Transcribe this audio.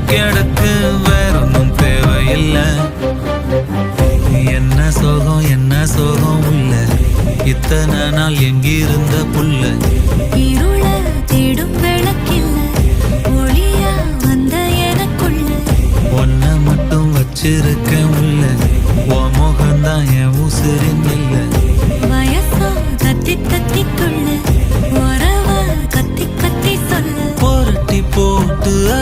கிடக்கு வேறொன்னும் தேவையில்லை. என்ன சோகம் உள்ள இத்தனை நாள் எங்கிருந்த புல்ல இருள தேடும் விளக்கில்ல ஒளியா வந்த எனக்குள்ள ஒன்ன மட்டும் வச்சிருக்க உள்ள உன் முகம்தான் என் உசிரின்